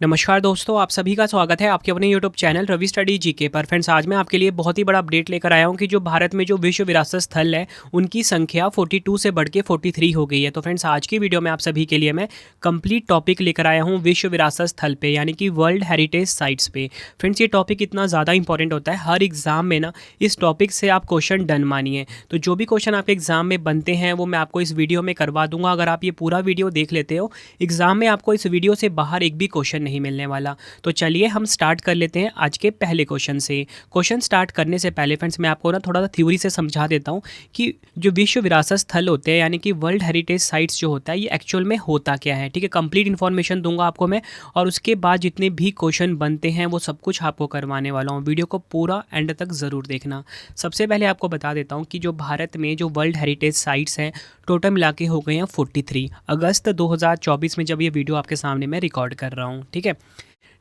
नमस्कार दोस्तों, आप सभी का स्वागत है आपके अपने YouTube channel Ravi study GK पर। फ्रेंड्स, आज मैं आपके लिए बहुत ही बड़ा अपडेट लेकर आया हूं कि जो भारत में जो विश्व विरासत स्थल है उनकी संख्या 42 से बढ़ के 43 हो गई है। तो फ्रेंड्स, आज की वीडियो में आप सभी के लिए मैं कंप्लीट टॉपिक लेकर आया हूं विश्व विरासत स्थल पे, यानी कि वर्ल्ड हेरिटेज साइट्स पे। फ्रेंड्स, ये टॉपिक इतना ज़्यादा इंपॉर्टेंट होता है, हर एग्जाम में ना इस टॉपिक से आप क्वेश्चन डन मानिए। तो जो भी क्वेश्चन आपके एग्जाम में बनते हैं वो मैं आपको इस वीडियो में करवा दूंगा। अगर आप ये पूरा वीडियो देख लेते हो, एग्जाम में आपको इस वीडियो से बाहर एक भी क्वेश्चन नहीं मिलने वाला। तो चलिए हम स्टार्ट कर लेते हैं आज के पहले क्वेश्चन से। क्वेश्चन स्टार्ट करने से पहले फ्रेंड्स, मैं आपको ना थोड़ा सा थ्योरी से समझा देता हूँ कि जो विश्व विरासत स्थल होते हैं, यानी कि वर्ल्ड हेरिटेज साइट्स जो होता है, ये एक्चुअल में होता क्या है। ठीक है, कंप्लीट इन्फॉर्मेशन दूंगा आपको मैं, और उसके बाद जितने भी क्वेश्चन बनते हैं वो सब कुछ आपको करवाने वाला हूँ। वीडियो को पूरा एंड तक ज़रूर देखना। सबसे पहले आपको बता देता हूँ कि जो भारत में जो वर्ल्ड हेरिटेज साइट्स हैं, टोटल मिला के हो गए हैं 43। अगस्त 2024 में जब ये वीडियो आपके सामने मैं रिकॉर्ड कर रहा हूँ। ठीक है,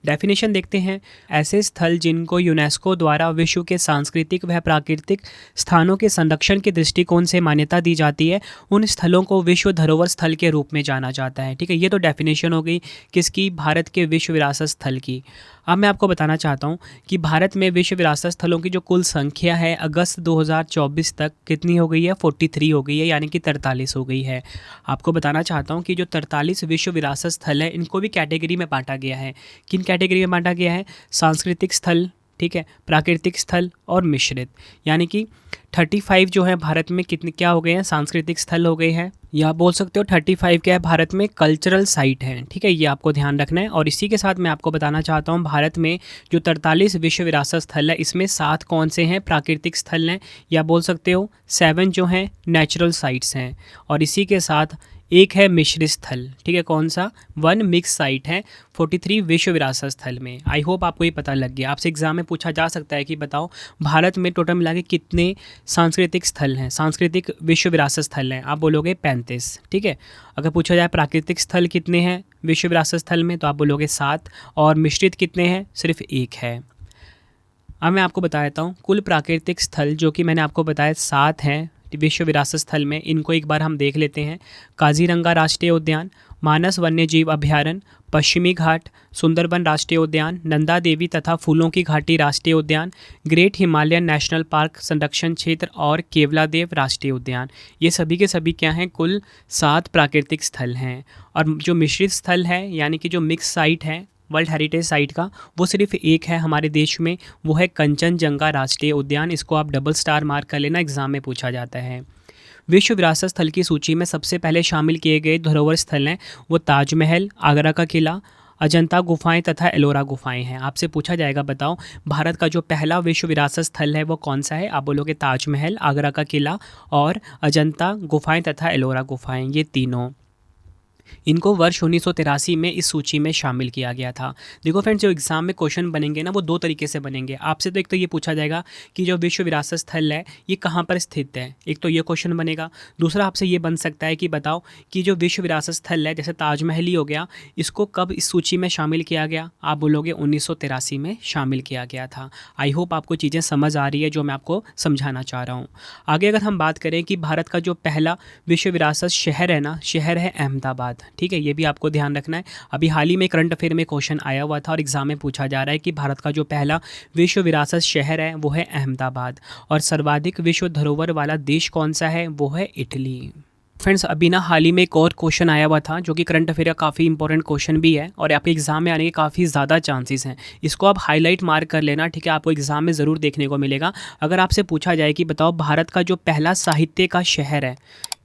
डेफिनेशन देखते हैं। ऐसे स्थल जिनको यूनेस्को द्वारा विश्व के सांस्कृतिक व प्राकृतिक स्थानों के संरक्षण के दृष्टिकोण से मान्यता दी जाती है, उन स्थलों को विश्व धरोहर स्थल के रूप में जाना जाता है। ठीक है, ये तो डेफिनेशन हो गई किसकी, भारत के विश्व विरासत स्थल की। अब मैं आपको बताना चाहता हूँ कि भारत में विश्व विरासत स्थलों की जो कुल संख्या है अगस्त 2024 तक कितनी हो गई है, 43 हो गई है, यानी कि 43 हो गई है। आपको बताना चाहता हूँ कि जो 43 विश्व विरासत स्थल है इनको भी कैटेगरी में बांटा गया है। किन कैटेगरी में बांटा गया है? सांस्कृतिक स्थल, ठीक है, प्राकृतिक स्थल और मिश्रित। यानी कि 35 जो है भारत में कितने क्या हो गए हैं, सांस्कृतिक स्थल हो गए हैं, या आप बोल सकते हो 35 क्या है भारत में कल्चरल साइट है। ठीक है, ये आपको ध्यान रखना है। और इसी के साथ मैं आपको बताना चाहता हूँ भारत में जो 43 विश्व विरासत स्थल है इसमें 7 कौन से हैं, प्राकृतिक स्थल हैं, या बोल सकते हो 7 जो हैं नेचुरल साइट्स हैं, और इसी के साथ एक है मिश्रित स्थल। ठीक है, कौन सा, 1 मिक्स साइट है 43 विश्व विरासत स्थल में। आई होप आपको ये पता लग गया। आपसे एग्जाम में पूछा जा सकता है कि बताओ भारत में टोटल मिला के कितने सांस्कृतिक स्थल हैं, सांस्कृतिक विश्व विरासत स्थल हैं। आप बोलोगे 35। ठीक है, अगर पूछा जाए प्राकृतिक स्थल कितने हैं विश्व विरासत स्थल में, तो आप बोलोगे 7, और मिश्रित कितने हैं, सिर्फ 1 है। अब मैं आपको बता देता हूँ कुल प्राकृतिक स्थल जो कि मैंने आपको बताया 7 हैं विश्व विरासत स्थल में। इनको एक बार हम देख लेते हैं। काजीरंगा राष्ट्रीय उद्यान, मानस वन्यजीव अभयारण्य, पश्चिमी घाट, सुंदरबन राष्ट्रीय उद्यान, नंदा देवी तथा फूलों की घाटी राष्ट्रीय उद्यान, ग्रेट हिमालयन नेशनल पार्क संरक्षण क्षेत्र और केवलादेव राष्ट्रीय उद्यान। ये सभी के सभी क्या हैं, कुल 7 प्राकृतिक स्थल हैं। और जो मिश्रित स्थल है, यानी कि जो मिक्स साइट है वर्ल्ड हेरिटेज साइट का, वो सिर्फ एक है हमारे देश में, वो है कंचनजंगा राष्ट्रीय उद्यान। इसको आप डबल स्टार मार्क कर लेना, एग्जाम में पूछा जाता है। विश्व विरासत स्थल की सूची में सबसे पहले शामिल किए गए धरोहर स्थल हैं वो ताजमहल, आगरा का किला, अजंता गुफाएं तथा एलोरा गुफाएं हैं। आपसे पूछा जाएगा बताओ भारत का जो पहला विश्व विरासत स्थल है वो कौन सा है, आप बोलोगे ताजमहल, आगरा का किला और अजंता गुफाएं तथा एलोरा गुफाएं, ये तीनों। इनको वर्ष 1983 में इस सूची में शामिल किया गया था। देखो फ्रेंड्स, जो एग्जाम में क्वेश्चन बनेंगे ना वो 2 तरीके से बनेंगे। आपसे तो एक तो ये पूछा जाएगा कि जो विश्व विरासत स्थल है ये कहाँ पर स्थित है, एक तो ये क्वेश्चन बनेगा। दूसरा आपसे ये बन सकता है कि बताओ कि जो विश्व विरासत स्थल है जैसे ताजमहल ही हो गया, इसको कब इस सूची में शामिल किया गया, आप बोलोगे 1983 में शामिल किया गया था। आई होप आपको चीज़ें समझ आ रही है जो मैं आपको समझाना चाह रहा हूँ। आगे अगर हम बात करें कि भारत का जो पहला विश्व विरासत शहर है ना, शहर है अहमदाबाद। ठीक है, ये भी आपको ध्यान रखना है। अभी हाल ही में करंट अफेयर में क्वेश्चन आया हुआ था और एग्जाम में पूछा जा रहा है कि भारत का जो पहला विश्व विरासत शहर है वो है अहमदाबाद। और सर्वाधिक विश्व धरोहर वाला देश कौन सा है, वो है इटली। फ्रेंड्स, अभी ना हाल ही में एक और क्वेश्चन आया हुआ था जो कि करंट अफेयर का काफ़ी इंपॉर्टेंट क्वेश्चन भी है और आपके एग्जाम में आने के काफ़ी ज़्यादा चांसेस हैं। इसको आप हाईलाइट मार्क कर लेना, ठीक है, आपको एग्जाम में ज़रूर देखने को मिलेगा। अगर आपसे पूछा जाए कि बताओ भारत का जो पहला साहित्य का शहर है,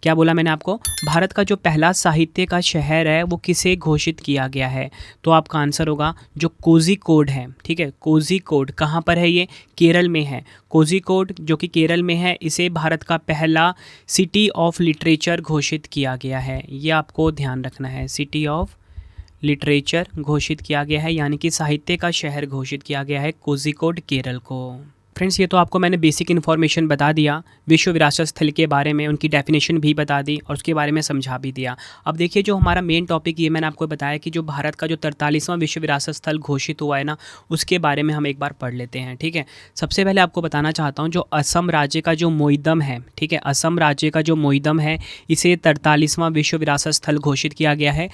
क्या बोला मैंने आपको, भारत का जो पहला साहित्य का शहर है वो किसे घोषित किया गया है, तो आपका आंसर होगा जो कोझिकोड है। ठीक है, कोझिकोड कहाँ पर है, ये केरल में है। कोझिकोड जो कि केरल में है, इसे भारत का पहला सिटी ऑफ लिटरेचर घोषित किया गया है। ये आपको ध्यान रखना है, सिटी ऑफ लिटरेचर घोषित किया गया है, यानी कि साहित्य का शहर घोषित किया गया है कोझिकोड केरल को। फ्रेंड्स, ये तो आपको मैंने बेसिक इन्फॉर्मेशन बता दिया विश्व विरासत स्थल के बारे में, उनकी डेफिनेशन भी बता दी और उसके बारे में समझा भी दिया। अब देखिए जो हमारा मेन टॉपिक ये मैंने आपको बताया कि जो भारत का जो 43वां विश्व विरासत स्थल घोषित हुआ है ना, उसके बारे में हम एक बार पढ़ लेते हैं। ठीक है, सबसे पहले आपको बताना चाहता हूँ जो असम राज्य का जो मोईदम है, ठीक है, असम राज्य का जो मोईदम है, इसे 43वां विश्व विरासत स्थल घोषित किया गया है।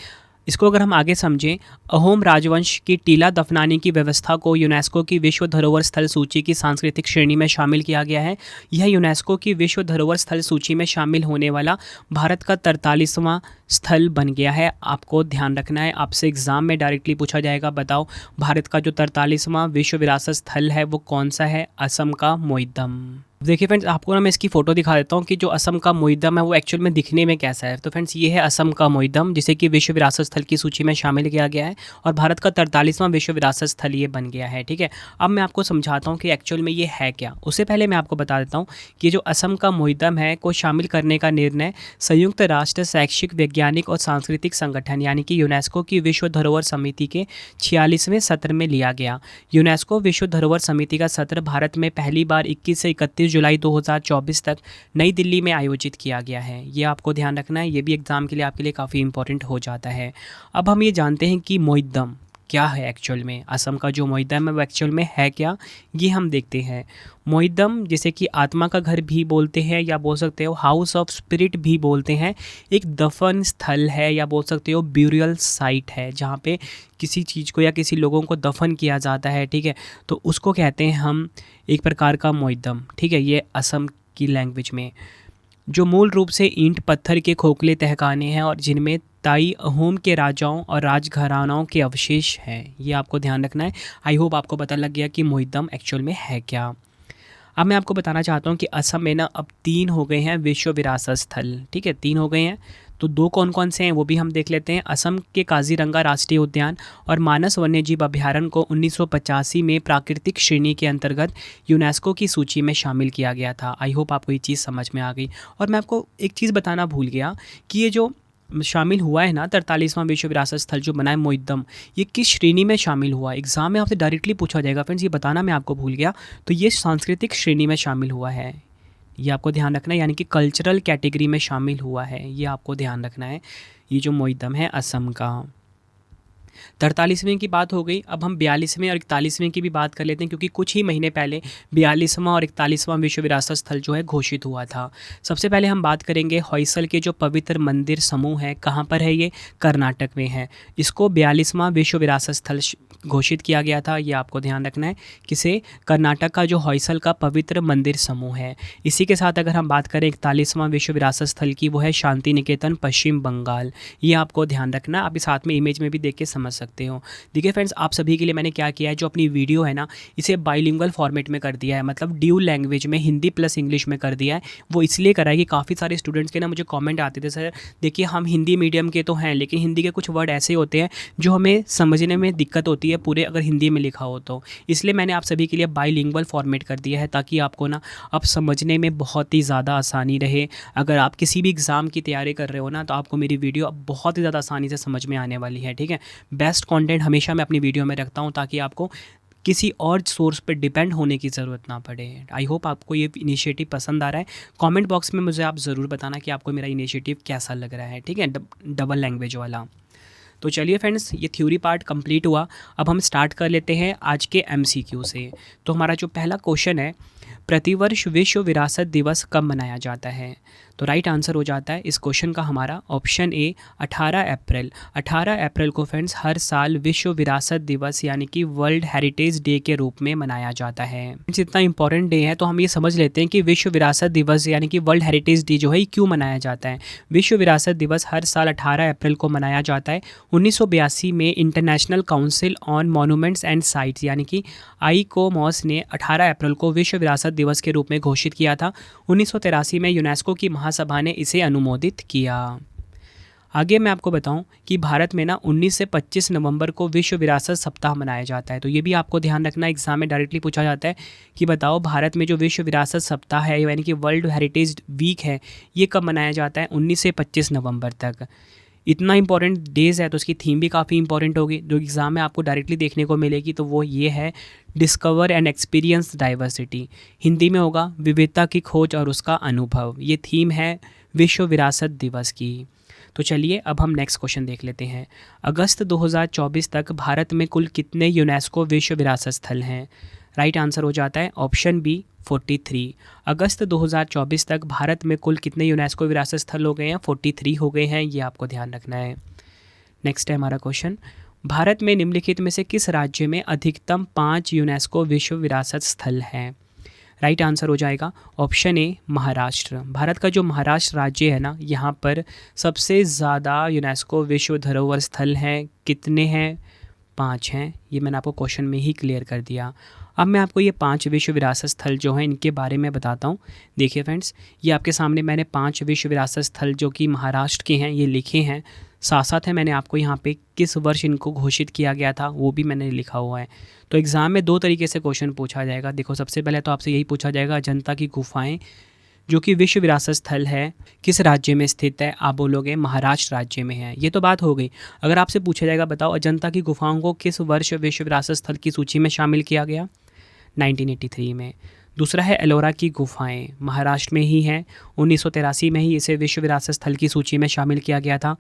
इसको अगर हम आगे समझें, अहोम राजवंश की टीला दफनाने की व्यवस्था को यूनेस्को की विश्व धरोहर स्थल सूची की सांस्कृतिक श्रेणी में शामिल किया गया है। यह यूनेस्को की विश्व धरोहर स्थल सूची में शामिल होने वाला भारत का 43वां स्थल बन गया है। आपको ध्यान रखना है, आपसे एग्जाम में डायरेक्टली पूछा जाएगा, बताओ भारत का जो 43वां विश्व विरासत स्थल है वो कौन सा है? असम का मोइदम। देखिए फ्रेंड्स, आपको ना मैं इसकी फ़ोटो दिखा देता हूँ कि जो असम का मोइदम है वो एक्चुअल में दिखने में कैसा है। तो फ्रेंड्स, ये है असम का मोइदम, जिसे कि विश्व विरासत स्थल की सूची में शामिल किया गया है और भारत का 43वां विश्व विरासत स्थल ये बन गया है। ठीक है, अब मैं आपको समझाता हूँ कि एक्चुअल में ये है क्या। उससे पहले मैं आपको बता देता हूँ कि जो असम का मोइदम है को शामिल करने का निर्णय संयुक्त राष्ट्र शैक्षिक, वैज्ञानिक और सांस्कृतिक संगठन यानी कि यूनेस्को की विश्व धरोहर समिति के 46वें सत्र में लिया गया। यूनेस्को विश्व धरोहर समिति का सत्र भारत में पहली बार 21 से 31 जुलाई 2024 तक नई दिल्ली में आयोजित किया गया है। ये आपको ध्यान रखना है, ये भी एग्जाम के लिए आपके लिए काफ़ी इंपॉर्टेंट हो जाता है। अब हम ये जानते हैं कि मोइदम क्या है एक्चुअल में। असम का जो मोइदम है वो एक्चुअल में है क्या, ये हम देखते हैं। मोइदम, जिसे कि आत्मा का घर भी बोलते हैं या बोल सकते हो हाउस ऑफ स्पिरिट भी बोलते हैं, एक दफन स्थल है या बोल सकते हो ब्यूरियल साइट है, जहाँ पे किसी चीज़ को या किसी लोगों को दफन किया जाता है। ठीक है, तो उसको कहते हैं हम एक प्रकार का मोइदम। ठीक है, ये असम की लैंग्वेज में, जो मूल रूप से ईंट पत्थर के खोखले तहखाने हैं और जिनमें ताई अहोम के राजाओं और राजघरानाओं के अवशेष हैं। ये आपको ध्यान रखना है। आई होप आपको पता लग गया कि मोइदम एक्चुअल में है क्या। अब मैं आपको बताना चाहता हूँ कि असम में ना अब 3 हो गए हैं विश्व विरासत स्थल। ठीक है, 3 हो गए हैं, तो 2 कौन कौन से हैं वो भी हम देख लेते हैं। असम के काजीरंगा राष्ट्रीय उद्यान और मानस वन्यजीव अभयारण्य को 1985 में प्राकृतिक श्रेणी के अंतर्गत यूनेस्को की सूची में शामिल किया गया था। आई होप आपको ये चीज़ समझ में आ गई। और मैं आपको एक चीज़ बताना भूल गया कि ये जो शामिल हुआ है ना 43वां विश्व विरासत स्थल जो बना है मोइदम, ये किस श्रेणी में शामिल हुआ? एग्जाम में आपसे डायरेक्टली पूछा जाएगा फ्रेंड्स, ये बताना मैं आपको भूल गया। तो ये सांस्कृतिक श्रेणी में शामिल हुआ है, ये आपको ध्यान रखना है, यानी कि कल्चरल कैटेगरी में शामिल हुआ है, ये आपको ध्यान रखना है। ये जो मोइदम है असम का। 43वें की बात हो गई, अब हम 42वें और 41वें की भी बात कर लेते हैं, क्योंकि कुछ ही महीने पहले 42वां और 41वां विश्व विरासत स्थल जो है घोषित हुआ था। सबसे पहले हम बात करेंगे हॉयसल के जो पवित्र मंदिर समूह है, कहाँ पर है ये? कर्नाटक में है। इसको 42वां विश्व विरासत स्थल घोषित किया गया था, ये आपको ध्यान रखना है। किसे? कर्नाटक का जो हॉयसल का पवित्र मंदिर समूह है। इसी के साथ अगर हम बात करें 41वां विश्व विरासत स्थल की, वो है शांति निकेतन, पश्चिम बंगाल। ये आपको ध्यान रखना, आप साथ में इमेज में भी देख के समझ सकते हो। देखिए फ्रेंड्स, आप सभी के लिए मैंने क्या किया है, जो अपनी वीडियो है ना, इसे बाइलिंगुअल फॉर्मेट में कर दिया है, मतलब ड्यूल लैंग्वेज में, हिंदी प्लस इंग्लिश में कर दिया है। वो इसलिए करा है कि काफ़ी सारे स्टूडेंट्स के ना मुझे कमेंट आते थे, सर देखिए हम हिंदी मीडियम के तो हैं, लेकिन हिंदी के कुछ वर्ड ऐसे होते हैं जो हमें समझने में दिक्कत होती है पूरे अगर हिंदी में लिखा हो तो। इसलिए मैंने आप सभी के लिए बाइलिंगुअल फॉर्मेट कर दिया है, ताकि आपको ना अब समझने में बहुत ही ज़्यादा आसानी रहे। अगर आप किसी भी एग्ज़ाम की तैयारी कर रहे हो ना, तो आपको मेरी वीडियो अब बहुत ही ज़्यादा आसानी से समझ में आने वाली है। ठीक है, बेस्ट कंटेंट हमेशा मैं अपनी वीडियो में रखता हूँ, ताकि आपको किसी और सोर्स पर डिपेंड होने की ज़रूरत ना पड़े। आई होप आपको ये इनिशिएटिव पसंद आ रहा है। कमेंट बॉक्स में मुझे आप ज़रूर बताना कि आपको मेरा इनिशिएटिव कैसा लग रहा है। ठीक है, डबल लैंग्वेज वाला। तो चलिए फ्रेंड्स, ये थ्योरी पार्ट कंप्लीट हुआ। अब हम स्टार्ट कर लेते हैं आज के एमसीक्यू से। तो हमारा जो पहला क्वेश्चन है, प्रतिवर्ष विश्व विरासत दिवस कब मनाया जाता है? तो राइट आंसर हो जाता है इस क्वेश्चन का हमारा ऑप्शन ए 18 अप्रैल। 18 अप्रैल को फ्रेंड्स हर साल विश्व विरासत दिवस यानी कि वर्ल्ड हेरिटेज डे के रूप में मनाया जाता है। इतना इंपॉर्टेंट डे है तो हम ये समझ लेते हैं कि विश्व विरासत दिवस यानी कि वर्ल्ड हेरिटेज डे जो है क्यों मनाया जाता है। विश्व विरासत दिवस हर साल 18 अप्रैल को मनाया जाता है। 1982 में international council on monuments and sites यानी कि ICOMOS ने 18 अप्रैल को विश्व विरासत दिवस के रूप में घोषित किया था। 1983 में यूनेस्को की महासभा ने इसे अनुमोदित किया। आगे मैं आपको बताऊं कि भारत में ना 19 से 25 नवंबर को विश्व विरासत सप्ताह मनाया जाता है। तो ये भी आपको ध्यान रखना, एग्जाम में डायरेक्टली पूछा जाता है कि बताओ भारत में जो विश्व विरासत सप्ताह है यानी कि वर्ल्ड हेरिटेज वीक है, ये कब मनाया जाता है? 19 से 25 नवंबर तक। इतना इंपॉर्टेंट डेज़ है तो उसकी थीम भी काफ़ी इंपॉर्टेंट होगी, जो एग्ज़ाम में आपको डायरेक्टली देखने को मिलेगी। तो वो ये है, discover and experience diversity. Hindi में होगा विविधता की खोज और उसका अनुभव। ये थीम है विश्व विरासत दिवस की। तो चलिए अब हम नेक्स्ट क्वेश्चन देख लेते हैं। अगस्त 2024 तक भारत में कुल कितने यूनेस्को विश्व विरासत स्थल हैं? राइट आंसर हो जाता है ऑप्शन बी 43। अगस्त 2024 तक भारत में कुल कितने यूनेस्को विरासत स्थल हो गए हैं? 43 हो गए हैं, ये आपको ध्यान रखना है। नेक्स्ट है हमारा क्वेश्चन, भारत में निम्नलिखित में से किस राज्य में अधिकतम 5 यूनेस्को विश्व विरासत स्थल हैं? राइट आंसर हो जाएगा ऑप्शन ए महाराष्ट्र। भारत का जो महाराष्ट्र राज्य है ना, यहाँ पर सबसे ज़्यादा यूनेस्को विश्व धरोहर स्थल हैं। कितने हैं? 5 हैं। ये मैंने आपको क्वेश्चन में ही क्लियर कर दिया। अब मैं आपको ये 5 विश्व विरासत स्थल जो हैं इनके बारे में बताता हूँ। देखिए फ्रेंड्स, ये आपके सामने मैंने 5 विश्व विरासत स्थल जो कि महाराष्ट्र के हैं ये लिखे हैं। साथ साथ है मैंने आपको यहाँ पे किस वर्ष इनको घोषित किया गया था वो भी मैंने लिखा हुआ है। तो एग्ज़ाम में 2 तरीके से क्वेश्चन पूछा जाएगा। देखो, सबसे पहले तो आपसे यही पूछा जाएगा, अजंता की गुफाएं जो कि विश्व विरासत स्थल है किस राज्य में स्थित है? आप बोलोगे महाराष्ट्र राज्य में है। ये तो बात हो गई। अगर आपसे पूछा जाएगा बताओ अजंता की गुफाओं को किस वर्ष विश्व विरासत स्थल की सूची में शामिल किया गया? 1983 में। दूसरा है एलोरा की गुफाएं, महाराष्ट्र में ही हैं। 1983 में ही इसे विश्व विरासत स्थल की सूची में शामिल किया गया था।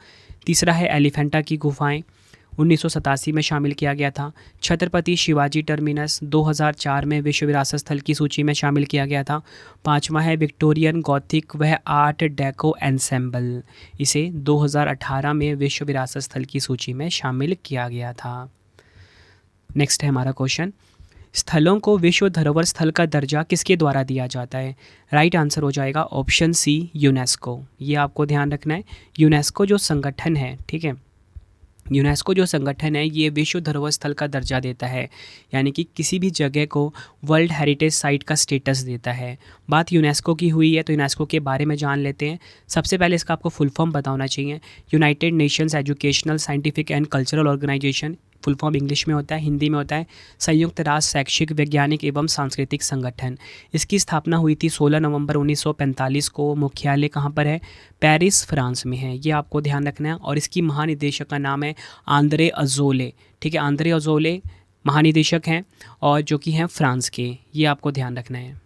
तीसरा है एलिफेंटा की गुफाएं, 1987 में शामिल किया गया था। छत्रपति शिवाजी टर्मिनस 2004 में विश्व विरासत स्थल की सूची में शामिल किया गया था। पांचवा है विक्टोरियन गॉथिक वह आर्ट डेको एंसेंबल, इसे 2018 में विश्व विरासत स्थल की सूची में शामिल किया गया था। नेक्स्ट है हमारा क्वेश्चन, स्थलों को विश्व धरोहर स्थल का दर्जा किसके द्वारा दिया जाता है? राइट आंसर हो जाएगा ऑप्शन सी यूनेस्को। ये आपको ध्यान रखना है। यूनेस्को जो संगठन है, ठीक है, यूनेस्को जो संगठन है ये विश्व धरोहर स्थल का दर्जा देता है, यानी कि किसी भी जगह को वर्ल्ड हेरिटेज साइट का स्टेटस देता है। बात यूनेस्को की हुई है तो यूनेस्को के बारे में जान लेते हैं। सबसे पहले इसका आपको फुल फॉर्म पता होना चाहिए। United Nations Educational Scientific and Cultural Organization, full form English में होता है, हिंदी में होता है संयुक्त राष्ट्र शैक्षिक वैज्ञानिक एवं सांस्कृतिक संगठन। इसकी स्थापना हुई थी 16 नवंबर 1945 को। मुख्यालय कहाँ पर है? पेरिस, फ्रांस में है। ये आपको ध्यान रखना है। और इसकी महानिदेशक का नाम है आंद्रे अजोले, ठीक है, आंद्रे अजोले महानिदेशक हैं और जो कि हैं फ्रांस के। ये आपको ध्यान रखना है।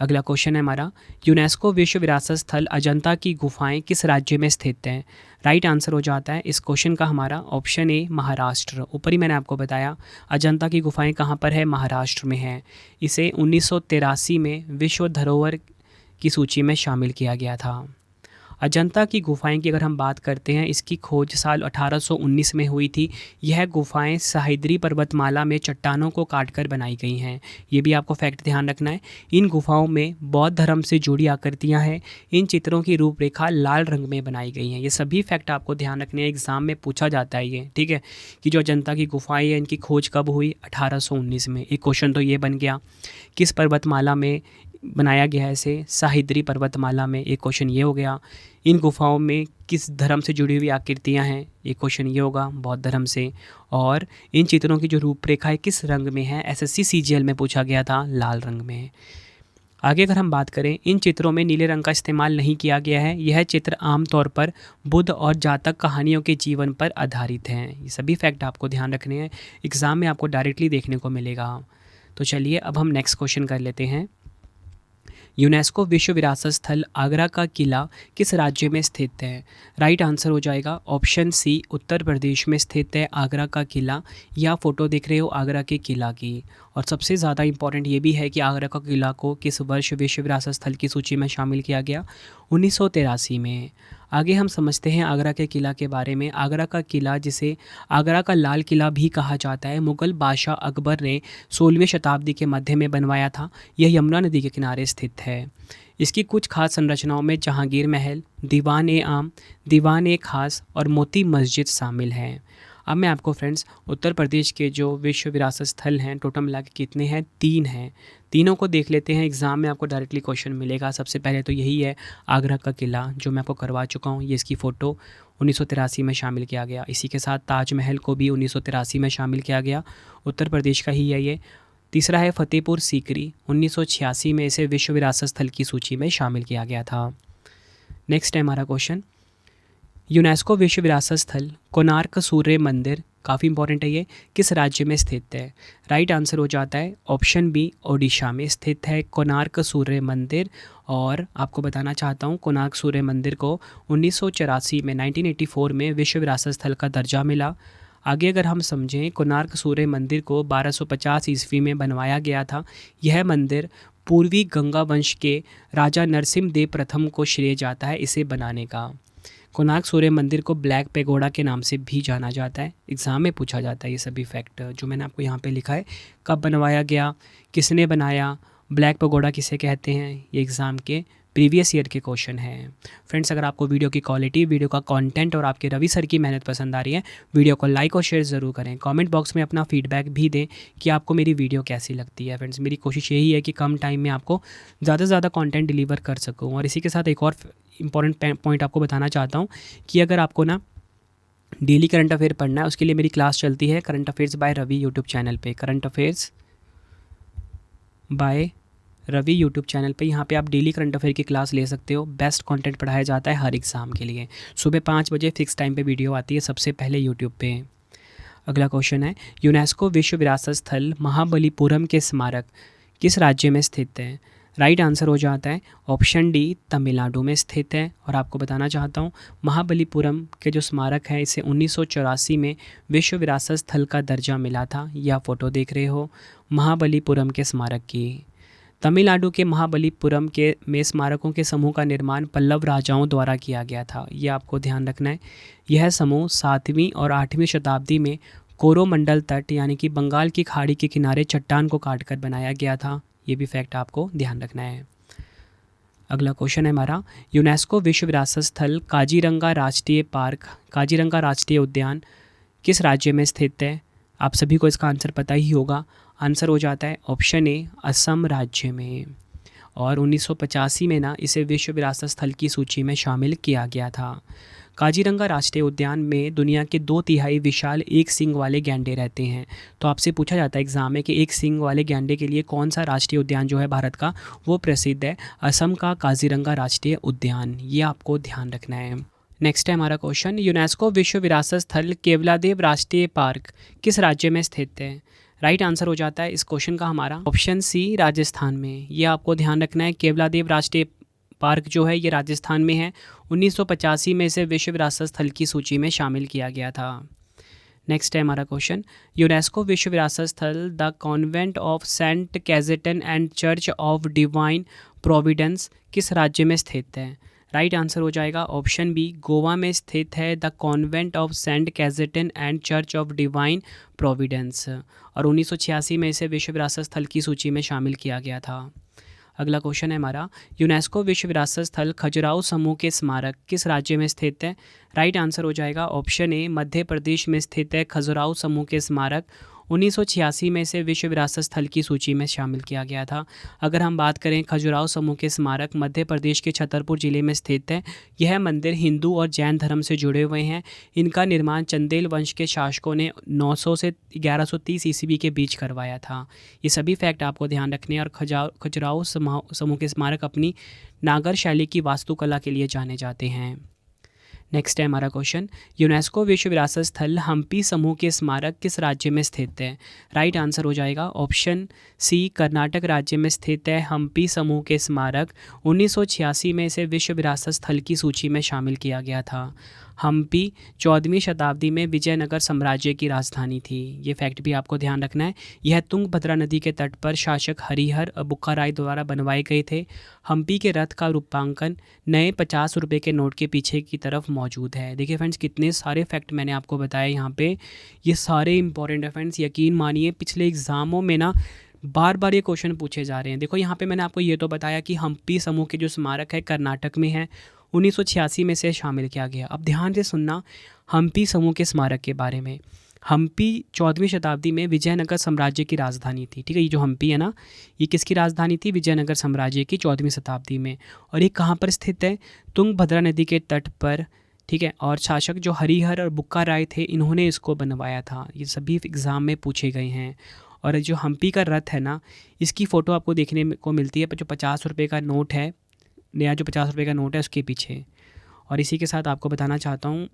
अगला क्वेश्चन है हमारा, यूनेस्को विश्व विरासत स्थल अजंता की गुफाएं किस राज्य में स्थित हैं? राइट आंसर हो जाता है इस क्वेश्चन का हमारा ऑप्शन ए महाराष्ट्र। ऊपर ही मैंने आपको बताया अजंता की गुफाएं कहाँ पर है, महाराष्ट्र में है। इसे 1983 में विश्व धरोहर की सूची में शामिल किया गया था। अजंता की गुफाएं की अगर हम बात करते हैं, इसकी खोज साल 1819 में हुई थी। यह गुफाएं सह्याद्री पर्वतमाला में चट्टानों को काटकर बनाई गई हैं। ये भी आपको फैक्ट ध्यान रखना है। इन गुफाओं में बौद्ध धर्म से जुड़ी आकृतियां हैं। इन चित्रों की रूपरेखा लाल रंग में बनाई गई हैं। ये सभी फैक्ट आपको ध्यान रखने हैं, एग्जाम में पूछा जाता है ये, ठीक है, कि जो अजंता की गुफाएँ हैं इनकी खोज कब हुई? 1819 में। एक क्वेश्चन तो ये बन गया। किस पर्वतमाला में बनाया गया है इसे? सह्याद्री पर्वतमाला में। एक क्वेश्चन ये हो गया। इन गुफाओं में किस धर्म से जुड़ी हुई आकृतियां हैं? एक क्वेश्चन ये होगा, बौद्ध धर्म से। और इन चित्रों की जो रूपरेखा है किस रंग में है? एसएससी सीजीएल में पूछा गया था, लाल रंग में। आगे अगर हम बात करें, इन चित्रों में नीले रंग का इस्तेमाल नहीं किया गया है। यह चित्र आमतौर पर बुद्ध और जातक कहानियों के जीवन पर आधारित हैं। ये सभी फैक्ट आपको ध्यान रखने हैं, एग्ज़ाम में आपको डायरेक्टली देखने को मिलेगा। तो चलिए अब हम नेक्स्ट क्वेश्चन कर लेते हैं। यूनेस्को विश्व विरासत स्थल आगरा का किला किस राज्य में स्थित है? राइट आंसर हो जाएगा ऑप्शन सी उत्तर प्रदेश में स्थित है आगरा का किला। या फोटो देख रहे हो आगरा के किला की। और सबसे ज़्यादा इम्पॉर्टेंट ये भी है कि आगरा का किला को किस वर्ष विश्व विरासत स्थल की सूची में शामिल किया गया? 1983 में। आगे हम समझते हैं आगरा के किला के बारे में। आगरा का किला, जिसे आगरा का लाल किला भी कहा जाता है, मुग़ल बादशाह अकबर ने 16वीं शताब्दी के मध्य में बनवाया था। यह यमुना नदी के किनारे स्थित है। इसकी कुछ खास संरचनाओं में जहांगीर महल, दीवान-ए-आम, दीवान-ए-खास और मोती मस्जिद शामिल हैं। अब मैं आपको फ्रेंड्स उत्तर प्रदेश के जो विश्व विरासत स्थल हैं टोटल मिला के कितने हैं? 3 हैं। तीनों को देख लेते हैं, एग्ज़ाम में आपको डायरेक्टली क्वेश्चन मिलेगा। सबसे पहले तो यही है आगरा का किला जो मैं आपको करवा चुका हूँ। ये इसकी फ़ोटो 1983 में शामिल किया गया। इसी के साथ ताजमहल को भी 1983 में शामिल किया गया, उत्तर प्रदेश का ही है ये। तीसरा है फतेहपुर सीकरी, 1986 में इसे विश्व विरासत स्थल की सूची में शामिल किया गया था। नेक्स्ट है हमारा क्वेश्चन, यूनेस्को विश्व विरासत स्थल कोणार्क सूर्य मंदिर, काफ़ी इंपॉर्टेंट है ये, किस राज्य में स्थित है? राइट आंसर हो जाता है ऑप्शन बी ओडिशा में स्थित है कोणार्क सूर्य मंदिर। और आपको बताना चाहता हूँ कोणार्क सूर्य मंदिर को 1984 में 1984 में विश्व विरासत स्थल का दर्जा मिला। आगे अगर हम समझें, कोणार्क सूर्य मंदिर को 1250 ईस्वी में बनवाया गया था। यह मंदिर पूर्वी गंगा वंश के राजा नरसिम्हदेव प्रथम को श्रेय जाता है इसे बनाने का। कोणार्क सूर्य मंदिर को ब्लैक पेगोडा के नाम से भी जाना जाता है। एग्ज़ाम में पूछा जाता है ये सभी फैक्ट जो मैंने आपको यहाँ पे लिखा है। कब बनवाया गया, किसने बनाया, ब्लैक पेगोडा किसे कहते हैं, ये एग्ज़ाम के प्रीवियस ईयर के क्वेश्चन हैं। फ्रेंड्स, अगर आपको वीडियो की क्वालिटी, वीडियो का कंटेंट और आपके रवि सर की मेहनत पसंद आ रही है, वीडियो को लाइक और शेयर ज़रूर करें। कमेंट बॉक्स में अपना फीडबैक भी दें कि आपको मेरी वीडियो कैसी लगती है। फ्रेंड्स, मेरी कोशिश यही है कि कम टाइम में आपको ज़्यादा से ज़्यादा कंटेंट डिलीवर कर सकूँ। और इसी के साथ एक और इम्पॉर्टेंट पॉइंट आपको बताना चाहता हूँ कि अगर आपको ना डेली करंट अफेयर पढ़ना है, उसके लिए मेरी क्लास चलती है current affairs by Ravi YouTube channel पे। Current affairs by Ravi YouTube channel पे, यहाँ पे आप डेली करंट अफेयर की क्लास ले सकते हो। बेस्ट कंटेंट पढ़ाया जाता है हर एग्ज़ाम के लिए। सुबह 5 बजे फिक्स टाइम पे वीडियो आती है सबसे पहले यूट्यूब पे। अगला क्वेश्चन है, यूनेस्को विश्व विरासत स्थल महाबलीपुरम के स्मारक किस राज्य में स्थित है। राइट आंसर हो जाता है ऑप्शन डी, तमिलनाडु में स्थित है। और आपको बताना चाहता हूँ महाबलीपुरम के जो स्मारक है इसे 1984 में विश्व विरासत स्थल का दर्जा मिला था। यह फ़ोटो देख रहे हो महाबलीपुरम के स्मारक की। तमिलनाडु के महाबलीपुरम के में स्मारकों के समूह का निर्माण पल्लव राजाओं द्वारा किया गया था। ये आपको ध्यान रखना है। यह समूह 7वीं और 8वीं शताब्दी में कोरोमंडल तट यानी कि बंगाल की खाड़ी के किनारे चट्टान को काटकर बनाया गया था। ये भी फैक्ट आपको ध्यान रखना है। अगला क्वेश्चन है हमारा, यूनेस्को विश्व विरासत स्थल काजीरंगा राष्ट्रीय पार्क, काजीरंगा राष्ट्रीय उद्यान किस राज्य में स्थित है। आप सभी को इसका आंसर पता ही होगा। आंसर हो जाता है ऑप्शन ए, असम राज्य में। और 1985 में ना इसे विश्व विरासत स्थल की सूची में शामिल किया गया था। काजीरंगा राष्ट्रीय उद्यान में दुनिया के 2/3 विशाल एक सींग वाले गैंडे रहते हैं। तो आपसे पूछा जाता है एग्जाम में कि एक सींग वाले गैंडे के लिए कौन सा राष्ट्रीय उद्यान जो है भारत का वो प्रसिद्ध है। असम का काजीरंगा राष्ट्रीय उद्यान, ये आपको ध्यान रखना है। नेक्स्ट है हमारा क्वेश्चन, यूनेस्को विश्व विरासत स्थल केवलादेव राष्ट्रीय पार्क किस राज्य में स्थित है। राइट आंसर हो जाता है इस क्वेश्चन का हमारा ऑप्शन सी, राजस्थान में। ये आपको ध्यान रखना है। केवलादेव राष्ट्रीय पार्क जो है ये राजस्थान में है। 1985 में इसे विश्व विरासत स्थल की सूची में शामिल किया गया था। नेक्स्ट है हमारा क्वेश्चन, यूनेस्को विश्व विरासत स्थल the Convent of Saint Cajetan and Church of Divine Providence किस राज्य में स्थित है। राइट आंसर हो जाएगा ऑप्शन बी, गोवा में स्थित है the Convent of Saint Cajetan and Church of Divine Providence. और 1986 में इसे विश्व विरासत स्थल की सूची में शामिल किया गया था। अगला क्वेश्चन है हमारा, यूनेस्को विश्व विरासत स्थल खजुराहो समूह के स्मारक किस राज्य में स्थित है। राइट आंसर हो जाएगा ऑप्शन ए, मध्य प्रदेश में स्थित है खजुराहो समूह के स्मारक। 1986 में इसे विश्व विरासत स्थल की सूची में शामिल किया गया था। अगर हम बात करें खजुराहो समूह के स्मारक मध्य प्रदेश के छतरपुर जिले में स्थित है। यह मंदिर हिंदू और जैन धर्म से जुड़े हुए हैं। इनका निर्माण चंदेल वंश के शासकों ने 900 से 1130 ईस्वी के बीच करवाया था। ये सभी फैक्ट आपको ध्यान रखने हैं। और खजुराहो समूह के स्मारक अपनी नागर शैली की वास्तुकला के लिए जाने जाते हैं। नेक्स्ट है हमारा क्वेश्चन, यूनेस्को विश्व विरासत स्थल हम्पी समूह के स्मारक किस राज्य में स्थित है। राइट आंसर हो जाएगा ऑप्शन सी, कर्नाटक राज्य में स्थित है हम्पी समूह के स्मारक। 1986 में इसे विश्व विरासत स्थल की सूची में शामिल किया गया था। हम्पी 14वीं शताब्दी में विजयनगर साम्राज्य की राजधानी थी। ये फैक्ट भी आपको ध्यान रखना है। यह तुंगभद्रा नदी के तट पर शासक हरिहर बुक्काराय द्वारा बनवाए गए थे। हम्पी के रथ का रूपांकन नए 50 रुपये के नोट के पीछे की तरफ मौजूद है। देखिए फ्रेंड्स, कितने सारे फैक्ट मैंने आपको बताए यहाँ पे, ये सारे इंपॉर्टेंट है फ्रेंड्स। यकीन मानिए पिछले एग्जामों में ना बार बार ये क्वेश्चन पूछे जा रहे हैं। देखो यहाँ पे मैंने आपको ये तो बताया कि हम्पी समूह के जो स्मारक है कर्नाटक में है, 1986 में से शामिल किया गया। अब ध्यान से सुनना हम्पी समूह के स्मारक के बारे में। हम्पी 14वीं शताब्दी में विजयनगर साम्राज्य की राजधानी थी। ठीक है, ये जो हम्पी है ना, ये किसकी राजधानी थी, विजयनगर साम्राज्य की 14वीं शताब्दी में। और ये कहाँ पर स्थित है, तुंगभद्रा नदी के तट पर। ठीक है, और शासक जो हरिहर और बुक्का राय थे इन्होंने इसको बनवाया था। ये सभी एग्ज़ाम में पूछे गए हैं। और जो हम्पी का रथ है ना, इसकी फ़ोटो आपको देखने को मिलती है जो 50 रुपये का नोट है, नया जो 50 रुपये का नोट है उसके पीछे। और इसी के साथ आपको बताना चाहता हूँ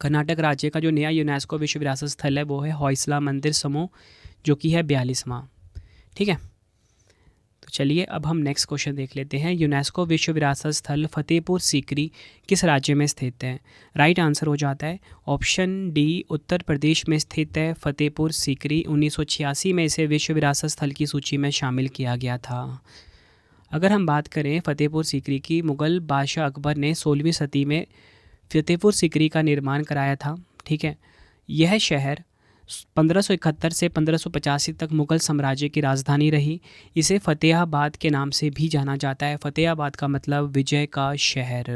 कर्नाटक राज्य का जो नया यूनेस्को विश्व विरासत स्थल है वो है होयसला मंदिर समूह, जो कि है 42वां। ठीक है, तो चलिए अब हम नेक्स्ट क्वेश्चन देख लेते हैं। यूनेस्को विश्व विरासत स्थल फतेहपुर सीकरी किस राज्य में स्थित है। राइट आंसर हो जाता है ऑप्शन डी, उत्तर प्रदेश में स्थित है फतेहपुर सीकरी। 1986 में इसे विश्व विरासत स्थल की सूची में शामिल किया गया था। अगर हम बात करें फतेहपुर सीकरी की, मुग़ल बादशाह अकबर ने 16वीं सदी में फतेहपुर सीकरी का निर्माण कराया था। ठीक है, यह शहर 1571 से 1585 तक मुगल साम्राज्य की राजधानी रही। इसे फतेहाबाद के नाम से भी जाना जाता है। फतेहाबाद का मतलब विजय का शहर।